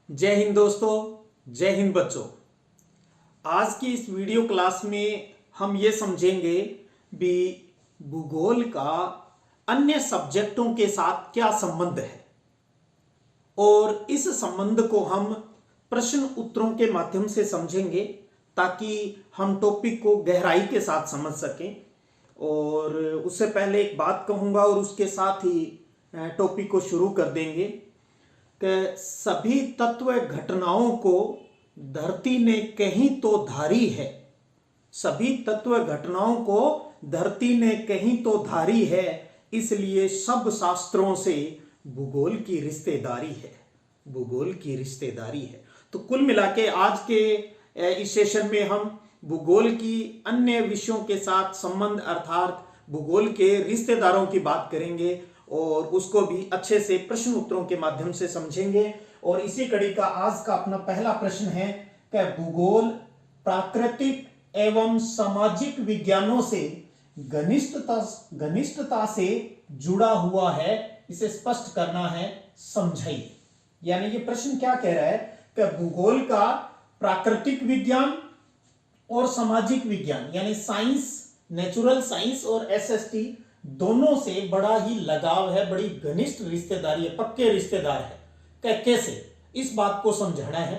जय हिंद दोस्तों, जय हिंद बच्चों। आज की इस वीडियो क्लास में हम ये समझेंगे भी भूगोल का अन्य सब्जेक्टों के साथ क्या संबंध है और इस संबंध को हम प्रश्न उत्तरों के माध्यम से समझेंगे ताकि हम टॉपिक को गहराई के साथ समझ सकें। और उससे पहले एक बात कहूँगा और उसके साथ ही टॉपिक को शुरू कर देंगे कि सभी तत्व घटनाओं को धरती ने कहीं तो धारी है। सभी तत्व घटनाओं को धरती ने कहीं तो धारी है, इसलिए सब शास्त्रों से भूगोल की रिश्तेदारी है। भूगोल की रिश्तेदारी है। तो कुल मिला के आज के इस सेशन में हम भूगोल की अन्य विषयों के साथ संबंध अर्थात भूगोल के रिश्तेदारों की बात करेंगे और उसको भी अच्छे से प्रश्न उत्तरों के माध्यम से समझेंगे। और इसी कड़ी का आज का अपना पहला प्रश्न है कि भूगोल प्राकृतिक एवं सामाजिक विज्ञानों से घनिष्ठता से जुड़ा हुआ है, इसे स्पष्ट करना है, समझाइए। यानी ये प्रश्न क्या कह रहा है कि भूगोल का प्राकृतिक विज्ञान और सामाजिक विज्ञान यानी साइंस, नेचुरल साइंस और एसएसटी दोनों से बड़ा ही लगाव है, बड़ी घनिष्ठ रिश्तेदारी है, पक्के रिश्तेदार है। कैसे इस बात को समझाना है,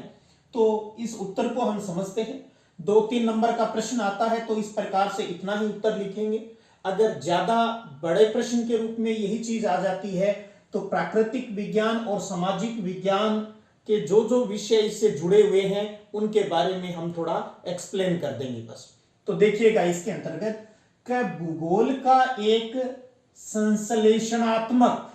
तो इस उत्तर को हम समझते हैं। 2-3 नंबर का प्रश्न आता है तो इस प्रकार से इतना ही उत्तर लिखेंगे। अगर ज्यादा बड़े प्रश्न के रूप में यही चीज आ जाती है तो प्राकृतिक विज्ञान और सामाजिक विज्ञान के जो विषय इससे जुड़े हुए हैं उनके बारे में हम थोड़ा एक्सप्लेन कर देंगे बस। तो देखिएगा इसके अंतर्गत भूगोल का एक संश्लेषणात्मक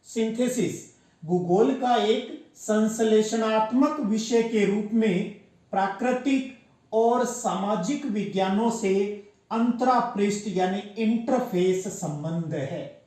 सिंथेसिस, भूगोल का एक संश्लेषणात्मक विषय के रूप में प्राकृतिक और सामाजिक विज्ञानों से अंतरापृष्ठ यानी इंटरफेस संबंध है।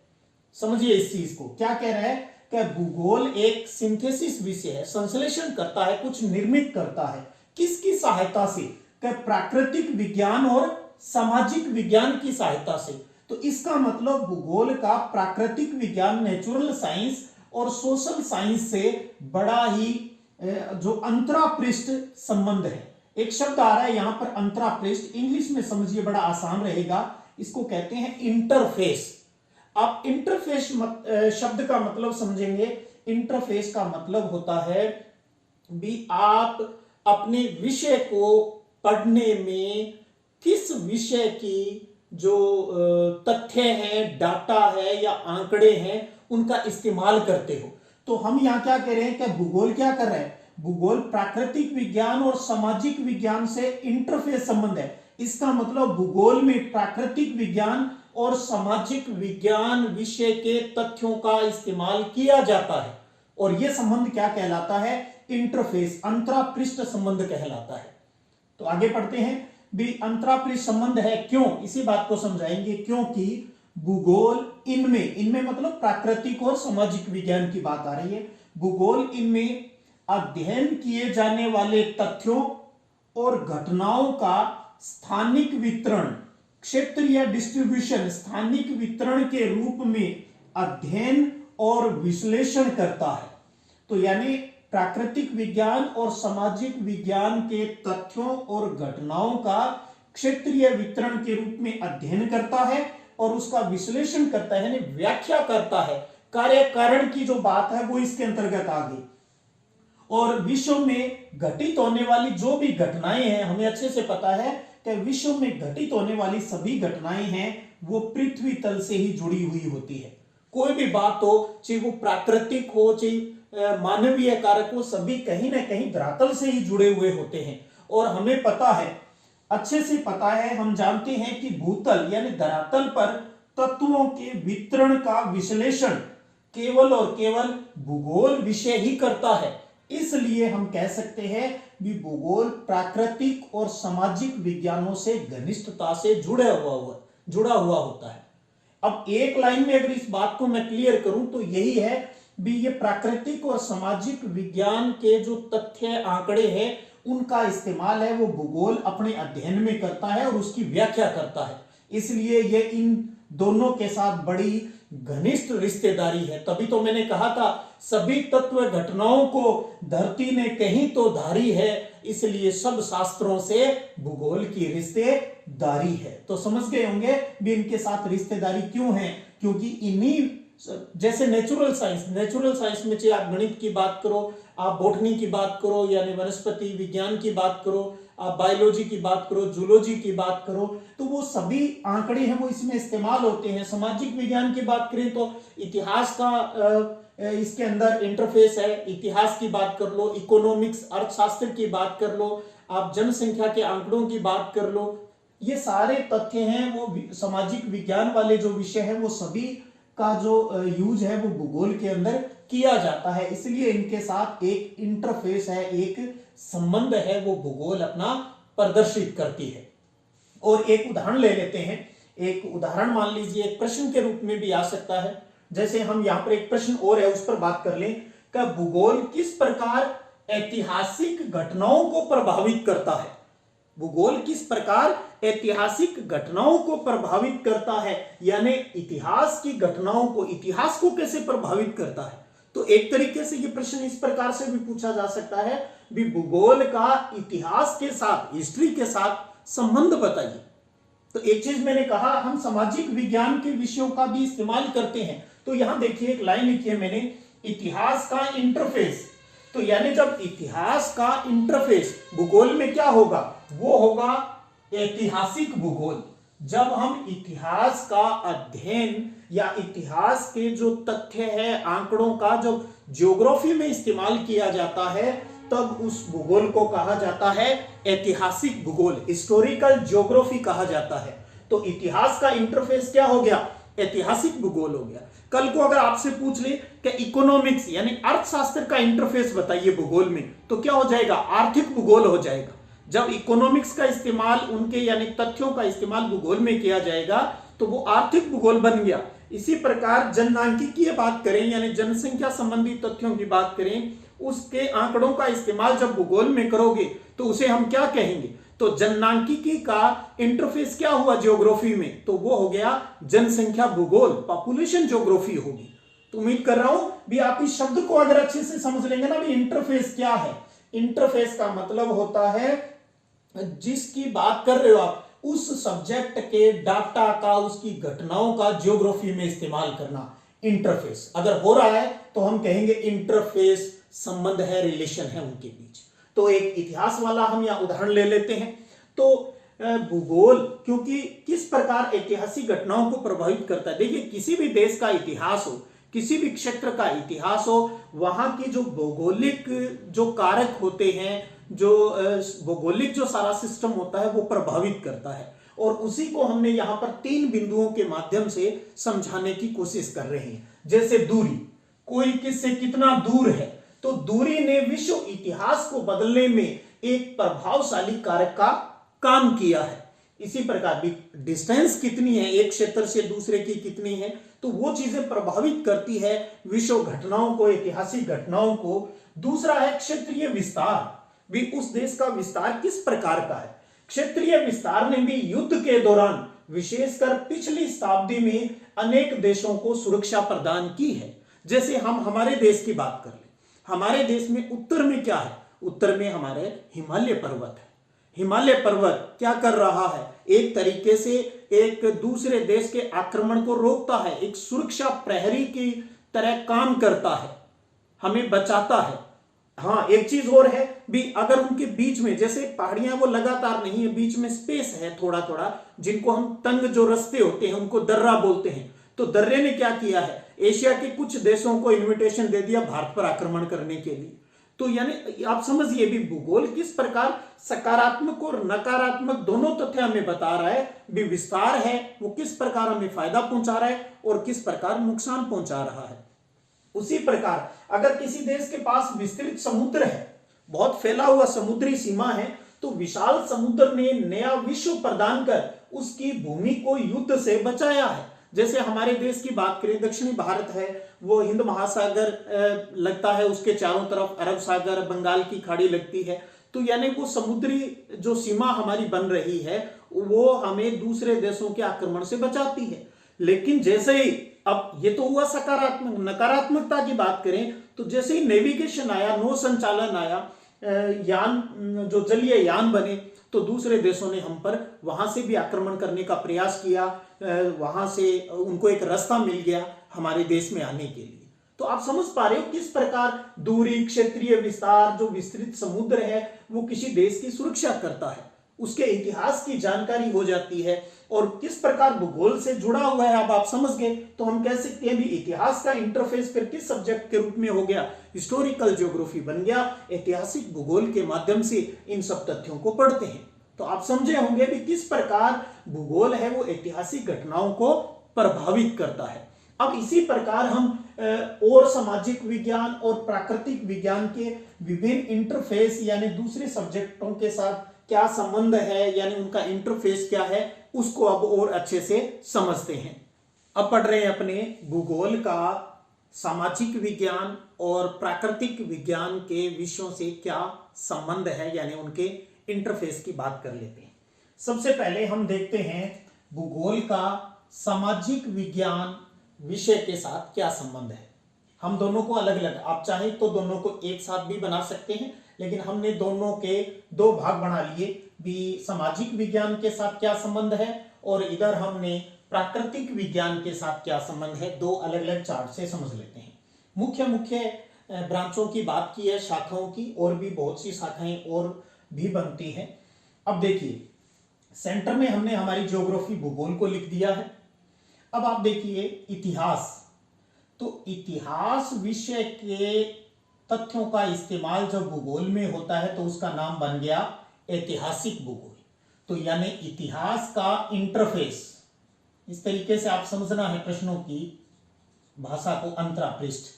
समझिए इस चीज को, क्या कह रहा है कि भूगोल एक सिंथेसिस विषय है, संश्लेषण करता है, कुछ निर्मित करता है। किसकी सहायता से? कि प्राकृतिक विज्ञान और सामाजिक विज्ञान की सहायता से। तो इसका मतलब भूगोल का प्राकृतिक विज्ञान, नेचुरल साइंस और सोशल साइंस से बड़ा ही जो अंतरापृष्ठ संबंध है। एक शब्द आ रहा है यहां पर अंतरापृष्ठ, इंग्लिश में समझिए बड़ा आसान रहेगा, इसको कहते हैं इंटरफेस। आप इंटरफेस शब्द का मतलब समझेंगे। इंटरफेस का मतलब होता है भी आप अपने विषय को पढ़ने में किस विषय की जो तथ्य हैं, डाटा है या आंकड़े हैं उनका इस्तेमाल करते हो। तो हम यहां क्या कह रहे हैं कि भूगोल क्या कर रहा है? भूगोल प्राकृतिक विज्ञान और सामाजिक विज्ञान से इंटरफेस संबंध है। इसका मतलब भूगोल में प्राकृतिक विज्ञान और सामाजिक विज्ञान विषय के तथ्यों का इस्तेमाल किया जाता है और यह संबंध क्या कहलाता है? इंटरफेस, अंतरापृष्ठ संबंध कहलाता है। तो आगे पढ़ते हैं भी अंतरापृष्ठ संबंध है क्यों, इसी बात को समझाएंगे। क्योंकि भूगोल इनमें मतलब प्राकृतिक और सामाजिक विज्ञान की बात आ रही है। भूगोल इनमें अध्ययन किए जाने वाले तथ्यों और घटनाओं का स्थानिक वितरण, क्षेत्रीय डिस्ट्रीब्यूशन, स्थानिक वितरण के रूप में अध्ययन और विश्लेषण करता है। तो यानी प्राकृतिक विज्ञान और सामाजिक विज्ञान के तथ्यों और घटनाओं का क्षेत्रीय वितरण के रूप में अध्ययन करता है और उसका विश्लेषण करता है, यानी व्याख्या करता है। कार्य कारण की जो बात है वो इसके अंतर्गत आ गई। और विश्व में घटित होने वाली जो भी घटनाएं हैं, हमें अच्छे से पता है कि विश्व में घटित होने वाली सभी घटनाएं हैं वो पृथ्वी तल से ही जुड़ी हुई होती है। कोई भी बात हो, चाहे वो प्राकृतिक हो चाहे मानवीय कारक हो, सभी कहीं ना कहीं धरातल से ही जुड़े हुए होते हैं। और हमें पता है, अच्छे से पता है, हम जानते हैं कि भूतल यानी धरातल पर तत्वों के वितरण का विश्लेषण केवल और केवल भूगोल विषय ही करता है। इसलिए हम कह सकते हैं कि भूगोल प्राकृतिक और सामाजिक विज्ञानों से घनिष्ठता से जुड़ा हुआ होता है। अब एक लाइन में अगर इस बात को मैं क्लियर करूं तो यही है भी ये प्राकृतिक और सामाजिक विज्ञान के जो तथ्य आंकड़े हैं उनका इस्तेमाल है वो भूगोल अपने अध्ययन में करता है और उसकी व्याख्या करता है। इसलिए ये इन दोनों के साथ बड़ी घनिष्ठ रिश्तेदारी है। तभी तो मैंने कहा था सभी तत्व घटनाओं को धरती ने कहीं तो धारी है, इसलिए सब शास्त्रों से भूगोल की रिश्तेदारी है। तो समझ गए होंगे भी इनके साथ रिश्तेदारी क्यों है, क्योंकि इन्हीं जैसे नेचुरल साइंस में चाहे आप गणित की बात करो, आप बॉटनी की बात करो, यानी वनस्पति विज्ञान की बात करो, आप बायोलॉजी की बात करो, जूलॉजी की बात करो, तो वो सभी आंकड़े हैं वो इसमें इस्तेमाल होते हैं। सामाजिक विज्ञान की बात करें तो इतिहास का इसके अंदर इंटरफेस है, इतिहास की बात कर लो, इकोनॉमिक्स अर्थशास्त्र की बात कर लो, आप जनसंख्या के आंकड़ों की बात कर लो, ये सारे तथ्य हैं वो सामाजिक विज्ञान वाले जो विषय है वो सभी का जो यूज है वो भूगोल के अंदर किया जाता है। इसलिए इनके साथ एक इंटरफेस है, एक संबंध है, वो भूगोल अपना प्रदर्शित करती है। और एक उदाहरण ले लेते हैं। एक उदाहरण मान लीजिए एक प्रश्न के रूप में भी आ सकता है। जैसे हम यहाँ पर एक प्रश्न और है उस पर बात कर लें कि भूगोल किस प्रकार ऐतिहासिक घटनाओं को प्रभावित करता है। भूगोल किस प्रकार ऐतिहासिक घटनाओं को प्रभावित करता है, यानी इतिहास की घटनाओं को, इतिहास को कैसे प्रभावित करता है। तो एक तरीके से ये प्रश्न इस प्रकार से भी पूछा जा सकता है भी भूगोल का इतिहास के साथ, हिस्ट्री के साथ संबंध बताइए। तो एक चीज मैंने कहा हम सामाजिक विज्ञान के विषयों का भी इस्तेमाल करते हैं। तो यहां देखिए एक लाइन लिखी है मैंने, इतिहास का इंटरफेस। तो यानी जब इतिहास का इंटरफेस भूगोल में क्या होगा, वो होगा ऐतिहासिक भूगोल। जब हम इतिहास का अध्ययन या इतिहास के जो तथ्य है, आंकड़ों का जो ज्योग्राफी में इस्तेमाल किया जाता है, तब उस भूगोल को कहा जाता है ऐतिहासिक भूगोल, हिस्टोरिकल ज्योग्राफी कहा जाता है। तो इतिहास का इंटरफेस क्या हो गया, ऐतिहासिक भूगोल हो गया। कल को अगर आपसे पूछ ले कि इकोनॉमिक्स यानी अर्थशास्त्र का इंटरफेस बताइए भूगोल में, तो क्या हो जाएगा, आर्थिक भूगोल हो जाएगा। जब इकोनॉमिक्स का इस्तेमाल, उनके यानी तथ्यों का इस्तेमाल भूगोल में किया जाएगा तो वो आर्थिक भूगोल बन गया। इसी प्रकार जनसांख्यिकीय बात करें यानी जनसंख्या संबंधी तथ्यों की बात करें, उसके आंकड़ों का इस्तेमाल जब भूगोल में करोगे तो उसे हम क्या कहेंगे, तो जनसांख्यिकी का इंटरफेस क्या हुआ ज्योग्राफी में, तो वो हो गया जनसंख्या भूगोल, पॉपुलेशन ज्योग्राफी होगी। तो उम्मीद कर रहा हूं भी आप इस शब्द को अगर अच्छे से समझ लेंगे ना भी इंटरफेस क्या है। इंटरफेस का मतलब होता है जिसकी बात कर रहे हो आप, उस सब्जेक्ट के डाटा का, उसकी घटनाओं का ज्योग्राफी में इस्तेमाल करना। इंटरफेस अगर हो रहा है तो हम कहेंगे इंटरफेस, संबंध है, रिलेशन है उनके बीच। तो एक इतिहास वाला हम यहां उदाहरण ले लेते हैं। तो भूगोल क्योंकि किस प्रकार ऐतिहासिक घटनाओं को प्रभावित करता है। देखिए किसी भी देश का इतिहास हो, किसी भी क्षेत्र का इतिहास हो, वहां की जो भौगोलिक जो कारक होते हैं, जो भौगोलिक जो सारा सिस्टम होता है वो प्रभावित करता है। और उसी को हमने यहां पर 3 बिंदुओं के माध्यम से समझाने की कोशिश कर रहे हैं। जैसे दूरी, कोई किससे कितना दूर है, तो दूरी ने विश्व इतिहास को बदलने में एक प्रभावशाली कारक का काम किया है। इसी प्रकार भी डिस्टेंस कितनी है, एक क्षेत्र से दूसरे की कितनी है, तो वो चीजें प्रभावित करती है विश्व घटनाओं को, ऐतिहासिक घटनाओं को। दूसरा है क्षेत्रीय विस्तार, भी उस देश का विस्तार किस प्रकार का है। क्षेत्रीय विस्तार ने भी युद्ध के दौरान, विशेषकर पिछली शताब्दी में, अनेक देशों को सुरक्षा प्रदान की है। जैसे हम हमारे देश की बात कर ले, हमारे देश में उत्तर में क्या है, उत्तर में हमारे हिमालय पर्वत है। हिमालय पर्वत क्या कर रहा है, एक तरीके से एक दूसरे देश के आक्रमण को रोकता है, एक सुरक्षा प्रहरी की तरह काम करता है, हमें बचाता है। हाँ एक चीज और है भी, अगर उनके बीच में जैसे पहाड़ियां वो लगातार नहीं है, बीच में स्पेस है थोड़ा थोड़ा, जिनको हम तंग जो रास्ते होते हैं उनको दर्रा बोलते हैं। तो दर्रे ने क्या किया है, एशिया के कुछ देशों को इनविटेशन दे दिया भारत पर आक्रमण करने के लिए। तो यानी आप समझिए भी भूगोल किस प्रकार सकारात्मक और नकारात्मक दोनों तथ्य हमें बता रहा है। भी विस्तार है वो किस प्रकार हमें फायदा पहुंचा रहा है और किस प्रकार नुकसान पहुंचा रहा है। उसी प्रकार अगर किसी देश के पास विस्तृत समुद्र है, बहुत फैला हुआ समुद्री सीमा है, तो विशाल समुद्र ने नया विश्व प्रदान कर उसकी भूमि को युद्ध से बचाया है। जैसे हमारे देश की बात करें, दक्षिणी भारत है, वो हिंद महासागर लगता है, उसके चारों तरफ अरब सागर, बंगाल की खाड़ी लगती है। तो यानी वो समुद्री जो सीमा हमारी बन रही है वो हमें दूसरे देशों के आक्रमण से बचाती है। लेकिन जैसे ही अब ये तो हुआ सकारात्मक। नकारात्मकता की बात करें तो जैसे ही नेविगेशन आया, नौ संचालन आया, यान जो जलीय यान बने, तो दूसरे देशों ने हम पर वहां से भी आक्रमण करने का प्रयास किया, वहां से उनको एक रास्ता मिल गया हमारे देश में आने के लिए। तो आप समझ पा रहे हो किस प्रकार दूरी, क्षेत्रीय विस्तार, जो विस्तृत समुद्र है वो किसी देश की सुरक्षा करता है, उसके इतिहास की जानकारी हो जाती है और किस प्रकार भूगोल से जुड़ा हुआ है। अब आप समझ गए तो हम कह सकते हैं भी इतिहास का इंटरफेस फिर किस सब्जेक्ट के रूप में हो गया, हिस्टोरिकल ज्योग्राफी बन गया। ऐतिहासिक भूगोल के माध्यम से इन सब तथ्यों को पढ़ते हैं। तो आप समझे होंगे भी किस प्रकार भूगोल है वो ऐतिहासिक घटनाओं को प्रभावित करता है। अब इसी प्रकार हम और सामाजिक विज्ञान और प्राकृतिक विज्ञान के विभिन्न इंटरफेस यानी दूसरे सब्जेक्टों के साथ क्या संबंध है, यानी उनका इंटरफेस क्या है, उसको अब और अच्छे से समझते हैं। अब पढ़ रहे हैं अपने भूगोल का सामाजिक विज्ञान और प्राकृतिक विज्ञान के विषयों से क्या संबंध है, यानी उनके इंटरफेस की बात कर लेते हैं। सबसे पहले हम देखते हैं भूगोल का सामाजिक विज्ञान विषय के साथ क्या संबंध है। हम दोनों को अलग अलग, आप चाहे तो दोनों को एक साथ भी बना सकते हैं, लेकिन हमने दोनों के दो भाग बना लिए भी, सामाजिक विज्ञान के साथ क्या संबंध है और इधर हमने प्राकृतिक विज्ञान के साथ क्या संबंध है। दो अलग अलग चार्ट से समझ लेते हैं। मुख्य मुख्य ब्रांचों की बात की है, शाखाओं की, और भी बहुत सी शाखाएं और भी बनती हैं। अब देखिए सेंटर में हमने हमारी ज्योग्राफी भूगोल को लिख दिया है। अब आप देखिए इतिहास, तो इतिहास विषय के तथ्यों का इस्तेमाल जब भूगोल में होता है तो उसका नाम बन गया ऐतिहासिक भूगोल। तो यानी इतिहास का इंटरफेस, इस तरीके से आप समझना है प्रश्नों की भाषा को, अंतरापृष्ठ।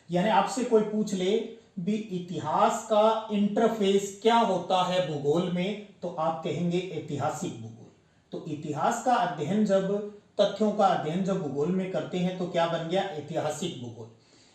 यानी आपसे कोई पूछ ले भी इतिहास का इंटरफेस क्या होता है भूगोल में, तो आप कहेंगे ऐतिहासिक भूगोल। तो इतिहास का अध्ययन जब, तथ्यों का अध्ययन जब भूगोल में करते हैं तो क्या बन गया, ऐतिहासिक भूगोल।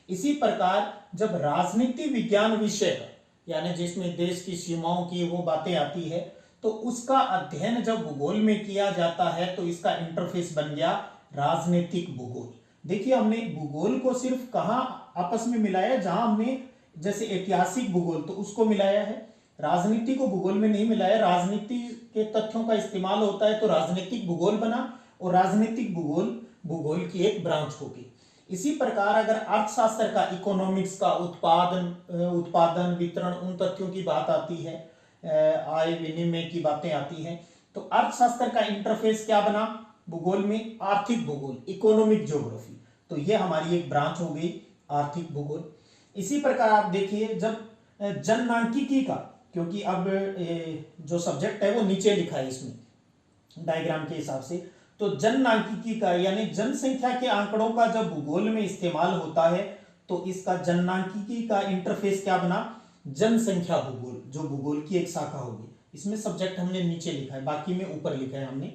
इसी प्रकार जब राजनीति विज्ञान विषय का, यानी जिसमें देश की सीमाओं की वो बातें आती है, तो उसका अध्ययन जब भूगोल में किया जाता है तो इसका इंटरफेस बन गया राजनीतिक भूगोल। देखिए हमने भूगोल को सिर्फ कहां आपस में मिलाया, जहां हमने जैसे ऐतिहासिक भूगोल तो उसको मिलाया है, राजनीति को भूगोल में नहीं मिलाया। राजनीति के तथ्यों का इस्तेमाल होता है तो राजनीतिक भूगोल बना, और राजनीतिक भूगोल भूगोल की एक ब्रांच होगी। इसी प्रकार अगर अर्थशास्त्र का, इकोनॉमिक्स का, उत्पादन वितरण, उन तथ्यों की बात आती है, आय विनिमय की बातें आती हैं, तो अर्थशास्त्र का इंटरफेस क्या बना भूगोल में, आर्थिक भूगोल, इकोनॉमिक ज्योग्राफी। तो ये हमारी एक ब्रांच हो गई आर्थिक भूगोल। इसी प्रकार आप देखिए जब जनसांख्यिकी का, क्योंकि अब जो सब्जेक्ट है वो नीचे लिखा है इसमें डायग्राम के हिसाब से, तो जनसांख्यिकी का यानी जनसंख्या के आंकड़ों का जब भूगोल में इस्तेमाल होता है तो इसका जनसांख्यिकी का इंटरफेस क्या बना, जनसंख्या भूगोल, जो भूगोल की एक शाखा होगी। इसमें सब्जेक्ट हमने नीचे लिखा है, बाकी में ऊपर लिखा है हमने।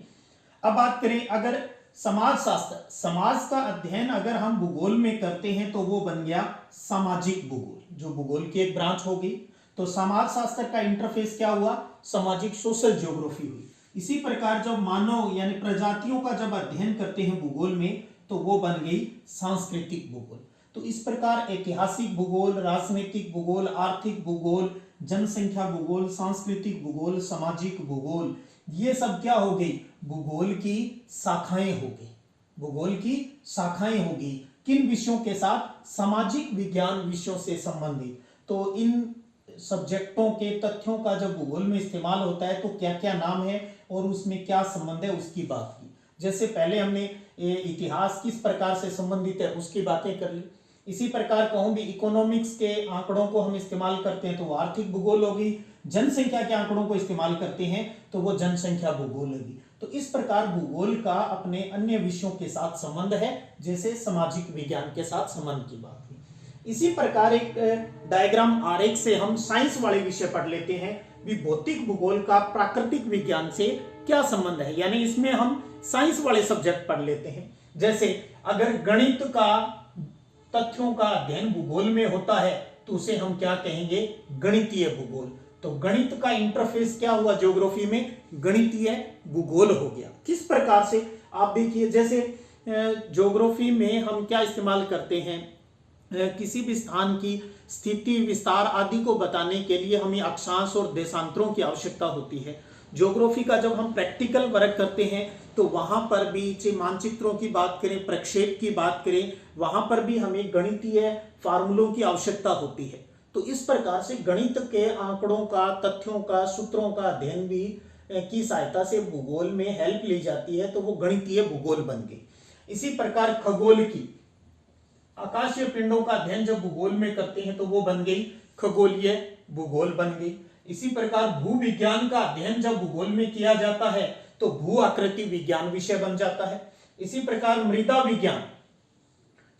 अब बात करें अगर समाज शास्त्र, समाज का अध्ययन अगर हम भूगोल में करते हैं तो वो बन गया सामाजिक भूगोल, जो भूगोल की एक ब्रांच होगी। तो समाज शास्त्र का इंटरफेस क्या हुआ, सामाजिक सोशल ज्योग्राफी हुई। इसी प्रकार जब मानव यानी प्रजातियों का जब अध्ययन करते हैं भूगोल में तो वो बन गई सांस्कृतिक भूगोल। तो इस प्रकार ऐतिहासिक भूगोल, राजनीतिक भूगोल, आर्थिक भूगोल, जनसंख्या भूगोल, सांस्कृतिक भूगोल, सामाजिक भूगोल, ये सब क्या हो गई, भूगोल की शाखाएं हो गई। भूगोल की शाखाएं होगी किन विषयों के साथ, सामाजिक विज्ञान विषयों से संबंधित। तो इन सब्जेक्टों के तथ्यों का जब भूगोल में इस्तेमाल होता है तो क्या क्या नाम है और उसमें क्या संबंध है उसकी बात की। जैसे पहले हमने इतिहास किस प्रकार से संबंधित है उसकी बातें कर ली। इसी प्रकार कहूं भी इकोनॉमिक्स के आंकड़ों को हम इस्तेमाल करते हैं तो वो आर्थिक भूगोल होगी, जनसंख्या के आंकड़ों को इस्तेमाल करते हैं तो वो जनसंख्या भूगोल होगी। तो इस प्रकार भूगोल का अपने अन्य विषयों के साथ संबंध है, जैसे सामाजिक विज्ञान के साथ संबंध की बात की। इसी प्रकार एक डायग्राम आरेख से हम साइंस वाले विषय पढ़ लेते हैं भी भौतिक भूगोल का प्राकृतिक विज्ञान से क्या संबंध है, यानी इसमें हम साइंस वाले सब्जेक्ट पढ़ लेते हैं। जैसे अगर गणित का तथ्यों का अध्ययन भूगोल में होता है तो उसे हम क्या कहेंगे, गणितीय भूगोल। तो गणित का इंटरफेस क्या हुआ ज्योग्राफी में, गणितीय भूगोल हो गया। किस प्रकार से आप देखिए, जैसे ज्योग्राफी में हम क्या इस्तेमाल करते हैं, किसी भी स्थान की स्थिति, विस्तार आदि को बताने के लिए हमें अक्षांश और देशांतरों की आवश्यकता होती है। ज्योग्राफी का जब हम प्रैक्टिकल वर्क करते हैं तो वहां पर भी, चाहे मानचित्रों की बात करें, प्रक्षेप की बात करें, वहां पर भी हमें गणितीय फार्मूलों की आवश्यकता होती है। तो इस प्रकार से गणित के आंकड़ों का, तथ्यों का, सूत्रों का अध्ययन भी की सहायता से भूगोल में हेल्प ली जाती है, तो वो गणितीय भूगोल बन गई। इसी प्रकार खगोल की, आकाशीय पिंडों का अध्ययन जब भूगोल में करते हैं तो वो बन गई खगोलीय भूगोल बन गई। इसी प्रकार भू विज्ञान का अध्ययन जब भूगोल में किया जाता है तो भू आकृति विज्ञान विषय बन जाता है। इसी प्रकार मृदा विज्ञान,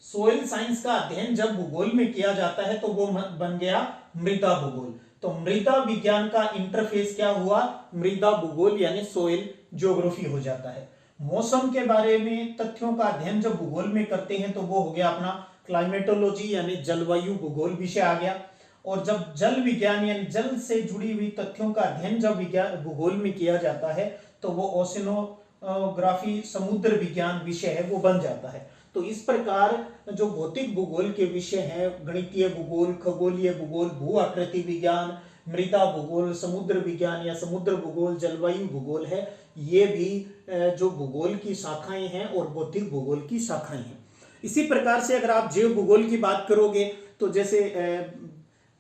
सोइल साइंस का अध्ययन जब भूगोल में किया जाता है तो वो बन गया मृदा भूगोल। तो मृदा विज्ञान का इंटरफेस क्या हुआ, मृदा भूगोल यानी सोइल ज्योग्राफी हो जाता है। मौसम के बारे में तथ्यों का अध्ययन जब भूगोल में करते हैं तो वो हो गया अपना क्लाइमेटोलॉजी यानी जलवायु भूगोल विषय आ गया। और जब जल विज्ञान यानी जल से जुड़ी हुई तथ्यों का अध्ययन जब विज्ञान भूगोल में किया जाता है तो वो ओशिनोग्राफी समुद्र विज्ञान विषय है, वो बन जाता है। तो इस प्रकार जो भौतिक भूगोल के विषय हैं, गणितीय भूगोल, खगोलीय भूगोल, भू आकृति विज्ञान, मृदा भूगोल, समुद्र विज्ञान या समुद्र भूगोल, जलवायु भूगोल है, ये भी जो भूगोल की शाखाएं हैं और भौतिक भूगोल की शाखाएं हैं। इसी प्रकार से अगर आप जैव भूगोल की बात करोगे तो जैसे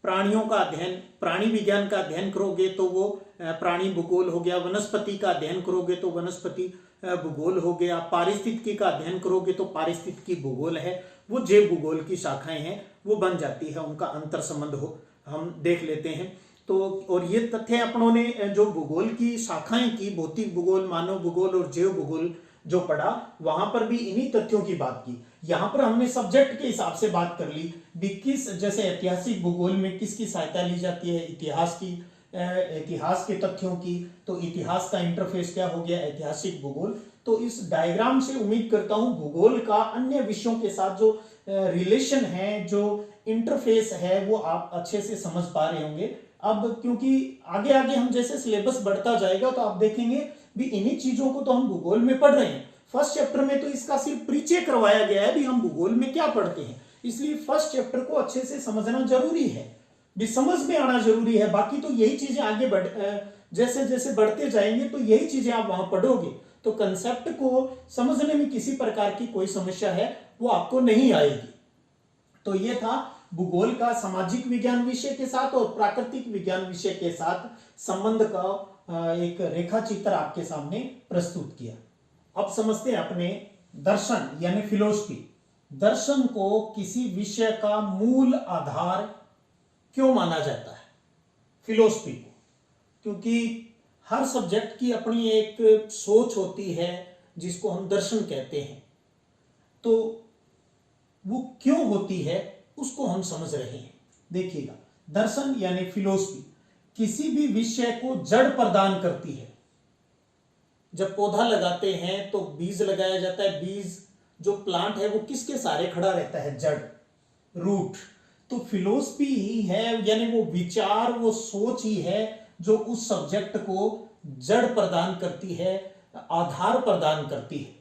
प्राणियों का अध्ययन, प्राणी विज्ञान का अध्ययन करोगे तो वो प्राणी भूगोल हो गया। वनस्पति का अध्ययन करोगे तो वनस्पति भूगोल हो गया। पारिस्थितिकी का अध्ययन करोगे तो पारिस्थितिकी भूगोल है, वो जैव भूगोल की शाखाएं हैं, वो बन जाती है। उनका अंतर संबंध हो हम देख लेते हैं। तो और ये तथ्य अपनों ने जो भूगोल की शाखाएं की, भौतिक भूगोल, मानव भूगोल और जैव भूगोल जो पढ़ा, वहां पर भी इन्हीं तथ्यों की बात की। यहां पर हमने सब्जेक्ट के हिसाब से बात कर ली भी किस, जैसे ऐतिहासिक भूगोल में किसकी सहायता ली जाती है, इतिहास की, इतिहास के तथ्यों की। तो इतिहास का इंटरफेस क्या हो गया, ऐतिहासिक भूगोल। तो इस डायग्राम से उम्मीद करता हूं भूगोल का अन्य विषयों के साथ जो रिलेशन है, जो इंटरफेस है, वो आप अच्छे से समझ पा रहे होंगे। अब क्योंकि आगे आगे हम जैसे सिलेबस बढ़ता जाएगा तो आप देखेंगे भी इन्हीं चीजों को तो हम भूगोल में पढ़ रहे हैं। फर्स्ट चैप्टर में तो इसका सिर्फ परिचय करवाया गया है भी हम भूगोल में क्या पढ़ते हैं, इसलिए फर्स्ट चैप्टर को अच्छे से समझना जरूरी है, भी समझ में आना जरूरी है। बाकी तो यही चीजें आगे जैसे जैसे बढ़ते जाएंगे तो यही चीजें आप वहां पढ़ोगे तो कंसेप्ट को समझने में किसी प्रकार की कोई समस्या है वो आपको नहीं आएगी। तो ये था भूगोल का सामाजिक विज्ञान विषय के साथ और प्राकृतिक विज्ञान विषय के साथ संबंध का एक रेखा चित्र आपके सामने प्रस्तुत किया। अब समझते हैं अपने दर्शन यानी फिलोसफी। दर्शन को किसी विषय का मूल आधार क्यों माना जाता है, फिलोसफी को? क्योंकि हर सब्जेक्ट की अपनी एक सोच होती है जिसको हम दर्शन कहते हैं। तो वो क्यों होती है उसको हम समझ रहे हैं। देखिएगा, दर्शन यानी फिलोसफी किसी भी विषय को जड़ प्रदान करती है। जब पौधा लगाते हैं तो बीज लगाया जाता है, बीज जो प्लांट है वो किसके सहारे खड़ा रहता है, जड़, रूट। तो फिलोसफी ही है यानी वो विचार, वो सोच ही है जो उस सब्जेक्ट को जड़ प्रदान करती है, आधार प्रदान करती है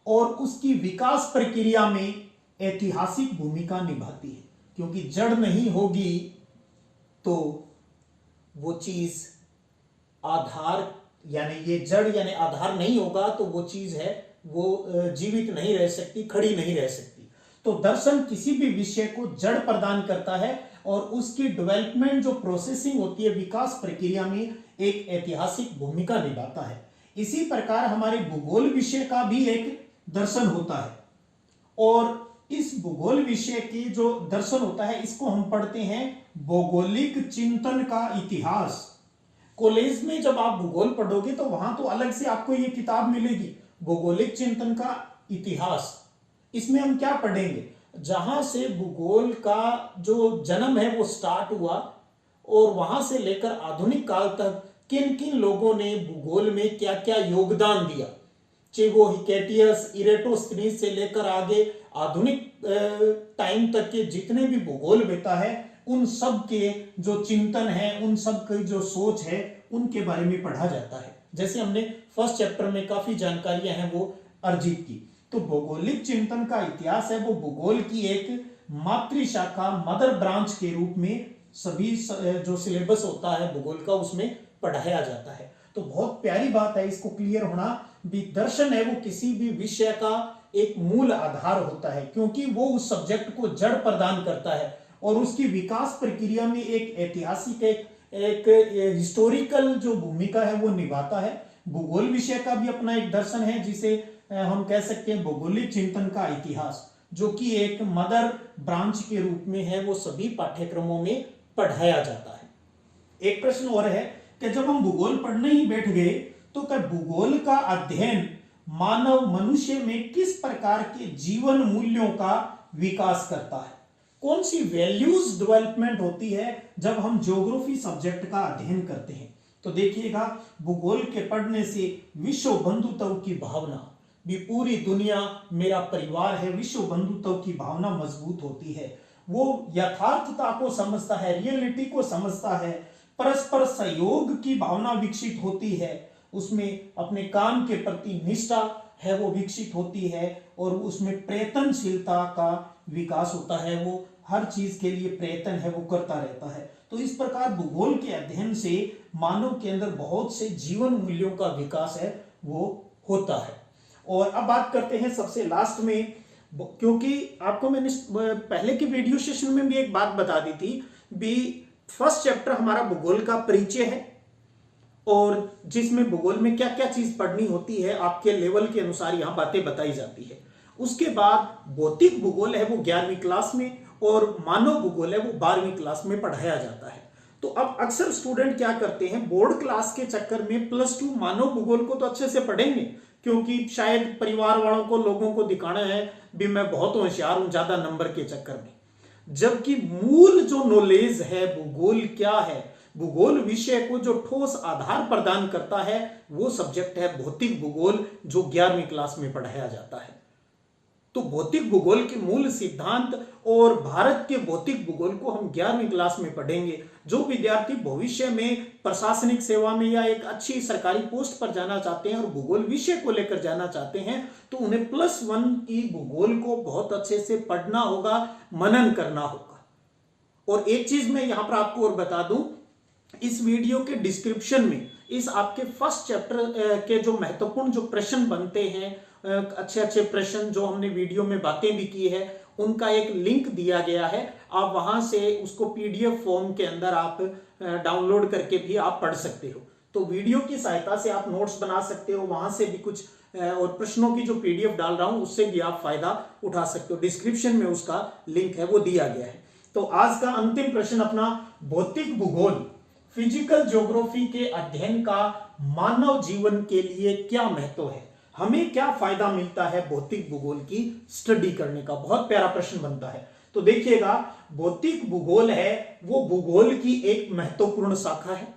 और उसकी विकास प्रक्रिया में ऐतिहासिक भूमिका निभाती है। क्योंकि जड़ नहीं होगी तो वो चीज आधार यानी ये जड़ यानी आधार नहीं होगा तो वो चीज है वो जीवित नहीं रह सकती, खड़ी नहीं रह सकती। तो दर्शन किसी भी विषय को जड़ प्रदान करता है और उसकी डेवलपमेंट जो प्रोसेसिंग होती है, विकास प्रक्रिया में एक ऐतिहासिक भूमिका निभाता है। इसी प्रकार हमारे भूगोल विषय का भी एक दर्शन होता है और इस भूगोल विषय की जो दर्शन होता है इसको हम पढ़ते हैं भौगोलिक चिंतन का इतिहास। कॉलेज में जब आप भूगोल पढ़ोगे तो वहां तो अलग से आपको ये किताब मिलेगी, भौगोलिक चिंतन का इतिहास। इसमें हम क्या पढ़ेंगे, जहां से भूगोल का जो जन्म है वो स्टार्ट हुआ और वहां से लेकर आधुनिक काल तक किन किन लोगों ने भूगोल में क्या क्या योगदान दिया, चाहे वो हिकेटियस, इरेटोस्थनीज से लेकर आगे आधुनिक टाइम तक के जितने भी भूगोल बेटा है उन सब के जो चिंतन है, उन सब की जो सोच है, उनके बारे में पढ़ा जाता है। जैसे हमने फर्स्ट चैप्टर में काफी जानकारियां हैं वो अर्जित की। तो भौगोलिक चिंतन का इतिहास है वो भूगोल की एक मातृशाखा, मदर ब्रांच के रूप में सभी जो सिलेबस होता है भूगोल का उसमें पढ़ाया जाता है। तो बहुत प्यारी बात है, इसको क्लियर होना भी। दर्शन है वो किसी भी विषय का एक मूल आधार होता है, क्योंकि वो उस सब्जेक्ट को जड़ प्रदान करता है और उसकी विकास प्रक्रिया में एक ऐतिहासिक एक हिस्टोरिकल जो भूमिका है वो निभाता है। भूगोल विषय का भी अपना एक दर्शन है जिसे हम कह सकते हैं भौगोलिक चिंतन का इतिहास, जो कि एक मदर ब्रांच के रूप में है, वो सभी पाठ्यक्रमों में पढ़ाया जाता है। एक प्रश्न और है कि जब हम भूगोल पढ़ने ही बैठ गए तो क्या भूगोल का अध्ययन मानव मनुष्य में किस प्रकार के जीवन मूल्यों का विकास करता है? कौन सी वैल्यूज डेवलपमेंट होती है जब हम ज्योग्राफी सब्जेक्ट का अध्ययन करते हैं? तो देखिएगा, भूगोल के पढ़ने से विश्व बंधुत्व की भावना भी, पूरी दुनिया मेरा परिवार है, विश्व बंधुत्व की भावना मजबूत होती है। वो यथार्थता को समझता है, रियलिटी को समझता है, परस्पर सहयोग की भावना विकसित होती है, उसमें अपने काम के प्रति निष्ठा है वो विकसित होती है और उसमें प्रयत्नशीलता का विकास होता है। वो हर चीज के लिए प्रयत्न है वो करता रहता है। तो इस प्रकार भूगोल के अध्ययन से मानव के अंदर बहुत से जीवन मूल्यों का विकास है वो होता है। और अब बात करते हैं सबसे लास्ट में, क्योंकि आपको मैंने पहले के वीडियो सेशन में भी एक बात बता दी थी भी, फर्स्ट चैप्टर हमारा भूगोल का परिचय है और जिसमें भूगोल में क्या क्या चीज पढ़नी होती है आपके लेवल के अनुसार यहां बातें बताई जाती है। उसके बाद भौतिक भूगोल है वो 11वीं क्लास में और मानव भूगोल है वो 12वीं क्लास में पढ़ाया जाता है। तो अब अक्सर स्टूडेंट क्या करते हैं, बोर्ड क्लास के चक्कर में +2 मानव भूगोल को तो अच्छे से पढ़ेंगे, क्योंकि शायद परिवार वालों को, लोगों को दिखाना है भी मैं बहुत होशियार हूं ज्यादा नंबर के चक्कर में, जबकि मूल जो नॉलेज है भूगोल क्या है, भूगोल विषय को जो ठोस आधार प्रदान करता है वो सब्जेक्ट है भौतिक भूगोल, जो 11वीं क्लास में पढ़ाया जाता है। तो भौतिक भूगोल के मूल सिद्धांत और भारत के भौतिक भूगोल को हम 11वीं क्लास में पढ़ेंगे। जो विद्यार्थी भविष्य में प्रशासनिक सेवा में या एक अच्छी सरकारी पोस्ट पर जाना चाहते हैं और भूगोल विषय को लेकर जाना चाहते हैं तो उन्हें +1 की भूगोल को बहुत अच्छे से पढ़ना होगा, मनन करना होगा। और एक चीज मैं यहां पर आपको और बता दूं, इस वीडियो के डिस्क्रिप्शन में इस आपके फर्स्ट चैप्टर के जो महत्वपूर्ण जो प्रश्न बनते हैं, अच्छे अच्छे प्रश्न जो हमने वीडियो में बातें भी की है, उनका एक लिंक दिया गया है। आप वहां से उसको PDF फॉर्म के अंदर आप डाउनलोड करके भी आप पढ़ सकते हो। तो वीडियो की सहायता से आप नोट्स बना सकते हो, वहां से भी कुछ और प्रश्नों की जो PDF डाल रहा हूं उससे भी आप फायदा उठा सकते हो। डिस्क्रिप्शन में उसका लिंक है वो दिया गया है। तो आज का अंतिम प्रश्न अपना, भौतिक भूगोल फिजिकल ज्योग्राफी के अध्ययन का मानव जीवन के लिए क्या महत्व है, हमें क्या फायदा मिलता है भौतिक भूगोल की स्टडी करने का? बहुत प्यारा प्रश्न बनता है। तो देखिएगा, भौतिक भूगोल है वो भूगोल की एक महत्वपूर्ण शाखा है,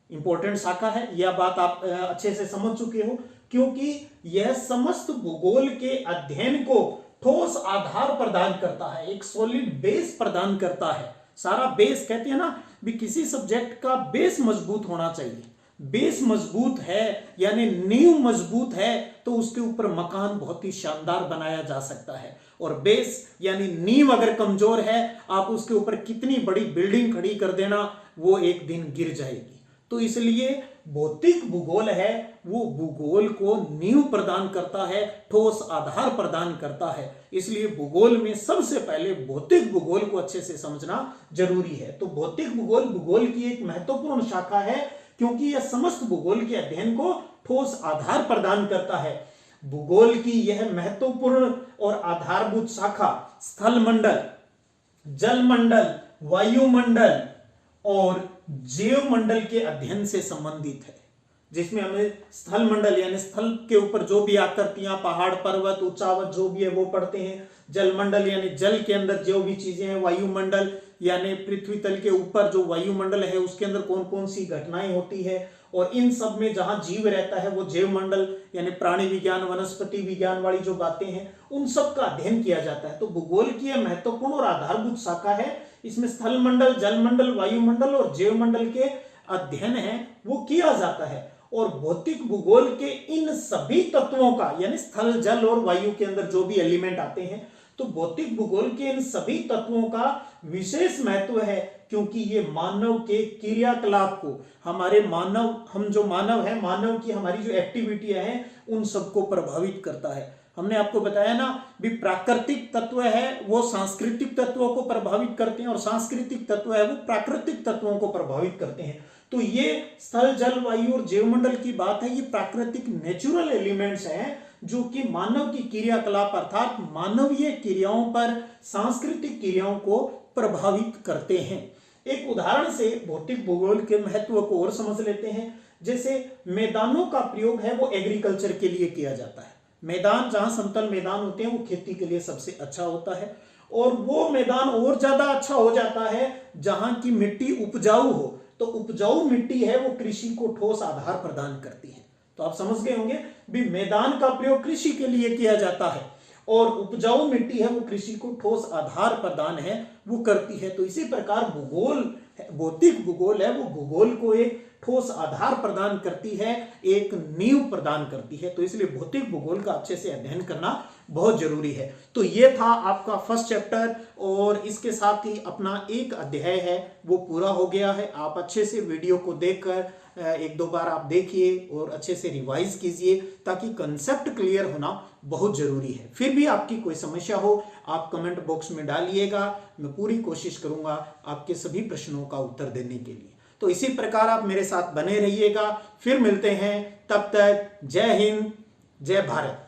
इंपॉर्टेंट शाखा है। यह बात आप अच्छे से समझ चुके हो, क्योंकि यह समस्त भूगोल के अध्ययन को ठोस आधार प्रदान करता है, एक सॉलिड बेस प्रदान करता है। सारा बेस, कहते हैं ना भी किसी सब्जेक्ट का बेस मजबूत होना चाहिए। बेस मजबूत है यानी नींव मजबूत है तो उसके ऊपर मकान बहुत ही शानदार बनाया जा सकता है। और बेस यानी नींव अगर कमजोर है, आप उसके ऊपर कितनी बड़ी बिल्डिंग खड़ी कर देना वो एक दिन गिर जाएगी। तो इसलिए भौतिक भूगोल है वो भूगोल को नींव प्रदान करता है, ठोस आधार प्रदान करता है। इसलिए भूगोल में सबसे पहले भौतिक भूगोल को अच्छे से समझना जरूरी है। तो भौतिक भूगोल भूगोल की एक महत्वपूर्ण शाखा है, क्योंकि यह समस्त भूगोल के अध्ययन को ठोस आधार प्रदान करता है। भूगोल की यह महत्वपूर्ण और आधारभूत शाखा स्थल मंडल, जल मंडल, वायुमंडल और जैव मंडल के अध्ययन से संबंधित है, जिसमें हमें स्थल मंडल यानी स्थल के ऊपर जो भी आकृतियां, पहाड़, पर्वत, ऊंचावत जो भी है वो पढ़ते हैं। जल मंडल यानी जल के अंदर जो भी चीजें हैं। वायुमंडल यानी पृथ्वी तल के ऊपर जो वायुमंडल है उसके अंदर कौन कौन सी घटनाएं होती है, और इन सब में जहां जीव रहता है वो जैव मंडल यानी प्राणी विज्ञान, वनस्पति विज्ञान वाली जो बातें हैं उन सब का अध्ययन किया जाता है। तो भूगोल की यह महत्वपूर्ण और आधारभूत शाखा है। इसमें स्थल मंडल, जल मंडल, वायुमंडल और जैव मंडल के अध्ययन है वो किया जाता है। और भौतिक भूगोल के इन सभी तत्वों का, यानी स्थल, जल और वायु के अंदर जो भी एलिमेंट आते हैं, तो भौतिक भूगोल के इन सभी तत्वों का विशेष महत्व है, क्योंकि ये मानव के क्रियाकलाप को, हमारे मानव, हम जो मानव है, मानव की हमारी जो एक्टिविटियां हैं उन सबको प्रभावित करता है। हमने आपको बताया ना भी, प्राकृतिक तत्व है वो सांस्कृतिक तत्वों को प्रभावित करते हैं और सांस्कृतिक तत्व है वो प्राकृतिक तत्वों को प्रभावित करते हैं। तो ये स्थल, जल, वायु और जीवमंडल की बात है, ये प्राकृतिक नेचुरल एलिमेंट्स हैं जो कि मानव की क्रियाकलाप अर्थात मानवीय क्रियाओं पर, सांस्कृतिक क्रियाओं को प्रभावित करते हैं। एक उदाहरण से भौतिक भूगोल के महत्व को और समझ लेते हैं। जैसे मैदानों का प्रयोग है वो एग्रीकल्चर के लिए किया जाता है। मैदान, जहां समतल मैदान होते हैं वो खेती के लिए सबसे अच्छा होता है, और वो मैदान और ज्यादा अच्छा हो जाता है जहां की मिट्टी उपजाऊ हो। तो उपजाऊ मिट्टी है वो कृषि को ठोस आधार प्रदान करती है। तो आप समझ गए होंगे भी, मैदान का प्रयोग कृषि के लिए किया जाता है और उपजाऊ मिट्टी है वो कृषि को ठोस आधार प्रदान है वो करती है। तो इसी प्रकार भूगोल, भौतिक भूगोल है वो भूगोल को एक ठोस आधार प्रदान करती है, एक नींव प्रदान करती है। तो इसलिए भौतिक भूगोल का अच्छे से अध्ययन करना बहुत जरूरी है। तो ये था आपका फर्स्ट चैप्टर, और इसके साथ ही अपना एक अध्याय है वो पूरा हो गया है। आप अच्छे से वीडियो को देखकर एक दो बार आप देखिए और अच्छे से रिवाइज कीजिए, ताकि कंसेप्ट क्लियर होना बहुत जरूरी है। फिर भी आपकी कोई समस्या हो आप कमेंट बॉक्स में डालिएगा, मैं पूरी कोशिश करूंगा आपके सभी प्रश्नों का उत्तर देने के लिए। तो इसी प्रकार आप मेरे साथ बने रहिएगा। फिर मिलते हैं, तब तक जय हिंद, जय भारत।